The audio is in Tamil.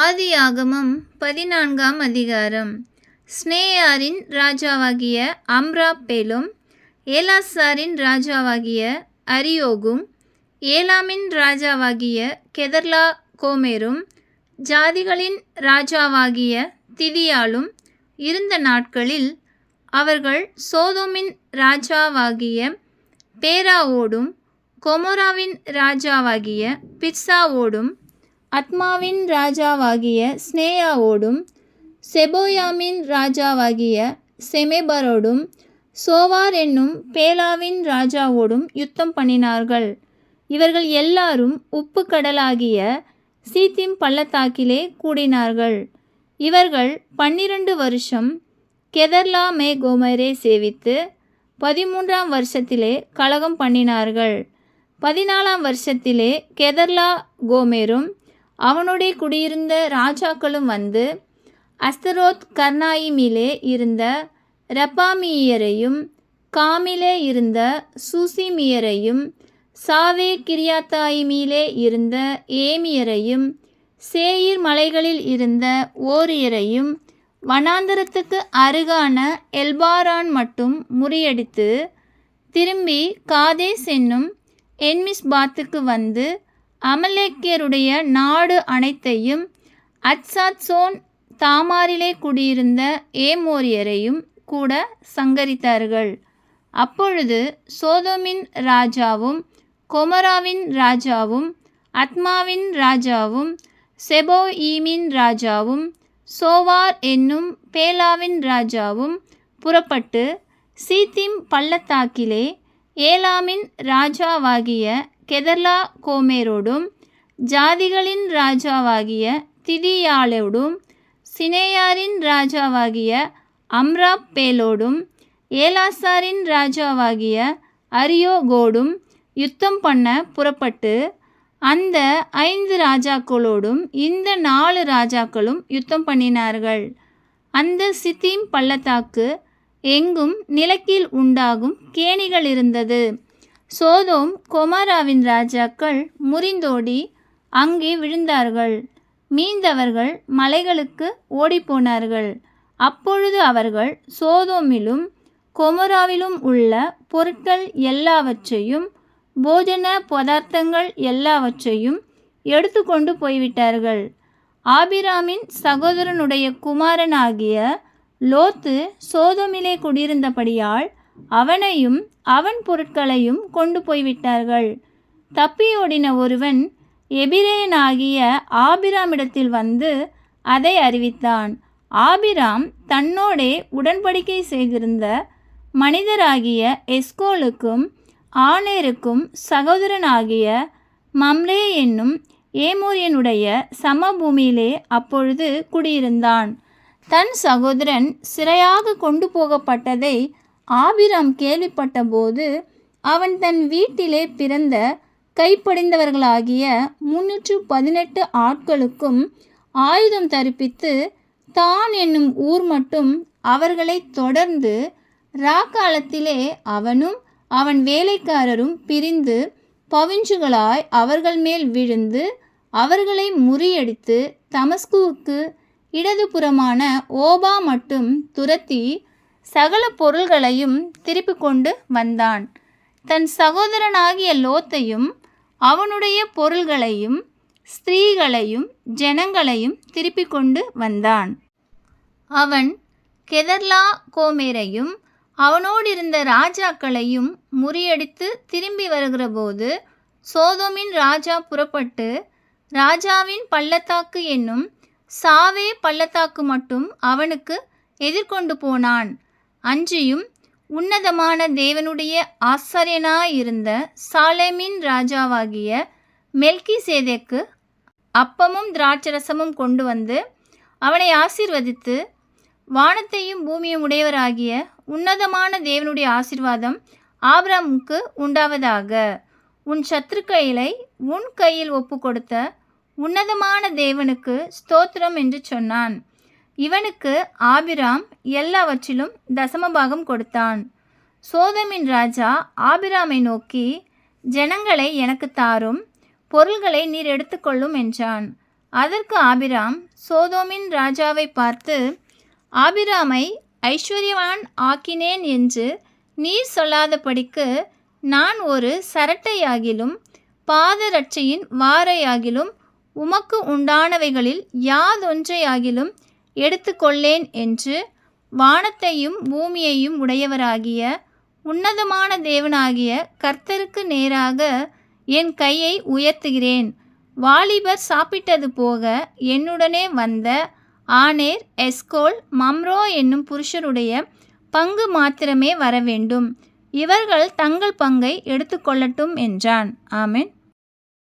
ஆதியாகமம் 14ஆம் அதிகாரம். ஸ்னேயாரின் ராஜாவாகிய அம்ராப்பேலும், ஏலாசாரின் ராஜாவாகிய அரியோகும், ஏலாமின் ராஜாவாகிய கெதர்லா கோமேரும், ஜாதிகளின் ராஜாவாகிய திதியாலும் இருந்த நாட்களில் அவர்கள் சோதோமின் ராஜாவாகிய பேராவோடும், கொமோராவின் ராஜாவாகிய பிர்சாவோடும், அத்மாவின் ராஜாவாகிய ஸ்னேயாவோடும், செபோயாமின் ராஜாவாகிய செமெபரோடும், சோவார் என்னும் பேலாவின் ராஜாவோடும் யுத்தம் பண்ணினார்கள். இவர்கள் எல்லாரும் உப்பு கடலாகிய சீத்திம் பள்ளத்தாக்கிலே கூடினார்கள். இவர்கள் 12 வருஷம் கெதர்லா கோமரை சேவித்து 13ஆம் வருஷத்திலே கலகம் பண்ணினார்கள். 14ஆம் வருஷத்திலே கெதர்லா கோமேரும் அவனுடைய குடியிருந்த ராஜாக்களும் வந்து அஸ்தரோத் கர்னாயிமிலே இருந்த ரப்பாமியரையும், காமிலே இருந்த சூசிமியரையும், சாவே கிரியாத்தாயிமிலே இருந்த ஏமியரையும், சேயீர் மலைகளில் இருந்த ஓரியரையும், வனாந்தரத்துக்கு அருகான எல்பாரான் மட்டும் முறியடித்து திரும்பி காதேஸ் என்னும் என்மிஸ்பாத்துக்கு வந்து அமலேக்கியருடைய நாடு அனைத்தையும், அத்சாத்சோன் தாமாரிலே குடியிருந்த ஏமோரியரையும் கூட சங்கரித்தார்கள். அப்பொழுது சோதோமின் ராஜாவும், கொமோராவின் ராஜாவும், அத்மாவின் ராஜாவும், செபோயீமின் ராஜாவும், சோவார் என்னும் பேலாவின் ராஜாவும் புறப்பட்டு சீத்திம் பள்ளத்தாக்கிலே ஏலாமின் ராஜாவாகிய கெதர்லா கோமேரோடும், ஜாதிகளின் ராஜாவாகிய திதியாலோடும், சினேயாரின் ராஜாவாகிய அம்ராப்பேலோடும், ஏலாசாரின் ராஜாவாகிய அரியோகோடும் யுத்தம் பண்ண புறப்பட்டு அந்த 5 ராஜாக்களோடும் இந்த 4 ராஜாக்களும் யுத்தம் பண்ணினார்கள். அந்த சித்தீம் பள்ளத்தாக்கு எங்கும் நிலக்கீழ் உண்டாகும் கேணிகள் இருந்தது. சோதோம் கொமோராவின் ராஜாக்கள் முறிந்தோடி அங்கே விழுந்தார்கள். மீந்தவர்கள் மலைகளுக்கு ஓடிப்போனார்கள். அப்பொழுது அவர்கள் சோதோமிலும் கொமோராவிலும் உள்ள பொருட்கள் எல்லாவற்றையும், போஜன பதார்த்தங்கள் எல்லாவற்றையும் எடுத்துக்கொண்டு போய்விட்டார்கள். ஆபிராமின் சகோதரனுடைய குமாரனாகிய லோத்து சோதோமிலே குடியிருந்தபடியால் அவனையும் அவன் பொருட்களையும் கொண்டு போய்விட்டார்கள். தப்பியோடின ஒருவன் எபிரேயனாகிய ஆபிராமிடத்தில் வந்து அதை அறிவித்தான். ஆபிராம் தன்னோடே உடன்படிக்கை செய்திருந்த மனிதராகிய எஸ்கோலுக்கும் ஆனேருக்கும் சகோதரனாகிய மம்ரே என்னும் ஏமோரியனுடைய சமபூமியிலே அப்பொழுது குடியிருந்தான். தன் சகோதரன் சிறையாக கொண்டு போகப்பட்டதை ஆபிராம் கேள்விப்பட்டபோது அவன் தன் வீட்டிலே பிறந்த கைப்படிந்தவர்களாகிய 318 ஆட்களுக்கும் ஆயுதம் தரிப்பித்து தான் என்னும் ஊர் மட்டும் அவர்களை தொடர்ந்து ராக்காலத்திலே அவனும் அவன் வேலைக்காரரும் பிரிந்து பவிஞ்சுகளாய் அவர்கள் மேல் விழுந்து அவர்களை முறியடித்து தமஸ்குவுக்கு இடதுபுறமான ஓபா மட்டும் துரத்தி சகல பொருள்களையும் திருப்பி கொண்டு வந்தான். தன் சகோதரனாகிய லோத்தையும் அவனுடைய பொருள்களையும், ஸ்திரீகளையும், ஜனங்களையும் திருப்பி கொண்டு வந்தான். அவன் கெதர்லா கோமேரையும் அவனோடிருந்த ராஜாக்களையும் முறியடித்து திரும்பி வருகிறபோது சோதோமின் ராஜா புறப்பட்டு ராஜாவின் பள்ளத்தாக்கு என்னும் சாவே பள்ளத்தாக்கு மட்டும் அவனுக்கு எதிர்கொண்டு போனான். அன்றியும் உன்னதமான தேவனுடைய ஆசாரியனாயிருந்த சாலேமின் ராஜாவாகிய மெல்கிசேதேக்கு அப்பமும் திராட்சரசமும் கொண்டு வந்து அவனை ஆசீர்வதித்து, வானத்தையும் பூமியும் உடையவராகிய உன்னதமான தேவனுடைய ஆசீர்வாதம் ஆபிராமுக்கு உண்டாவதாக. உன் சத்துருக்களை உன் கையில் ஒப்பு கொடுத்த உன்னதமான தேவனுக்கு ஸ்தோத்திரம் என்று சொன்னான். இவனுக்கு ஆபிராம் எல்லாவற்றிலும் தசமபாகம் கொடுத்தான். சோதோமின் ராஜா ஆபிராமை நோக்கி, ஜனங்களை எனக்கு தாரும், பொருள்களை நீர் எடுத்துக்கொள்ளும் என்றான். அதற்கு ஆபிராம் சோதோமின் ராஜாவை பார்த்து, ஆபிராமை ஐஸ்வர்யவான் ஆக்கினேன் என்று நீர் சொல்லாதபடிக்கு நான் ஒரு சரட்டையாகிலும் பாதரட்சையின் வாரையாகிலும் உமக்கு உண்டானவைகளில் யாதொன்றையாகிலும் எடுத்துக்கொள்ளேன் என்று வானத்தையும் பூமியையும் உடையவராகிய உன்னதமான தேவனாகிய கர்த்தருக்கு நேராக என் கையை உயர்த்துகிறேன். வாலிபர் சாப்பிட்டது போக என்னுடனே வந்த ஆனேர், எஸ்கோல், மம்ரோ என்னும் புருஷருடைய பங்கு மாத்திரமே வரவேண்டும். இவர்கள் தங்கள் பங்கை எடுத்துக்கொள்ளட்டும் என்றான். ஆமென்.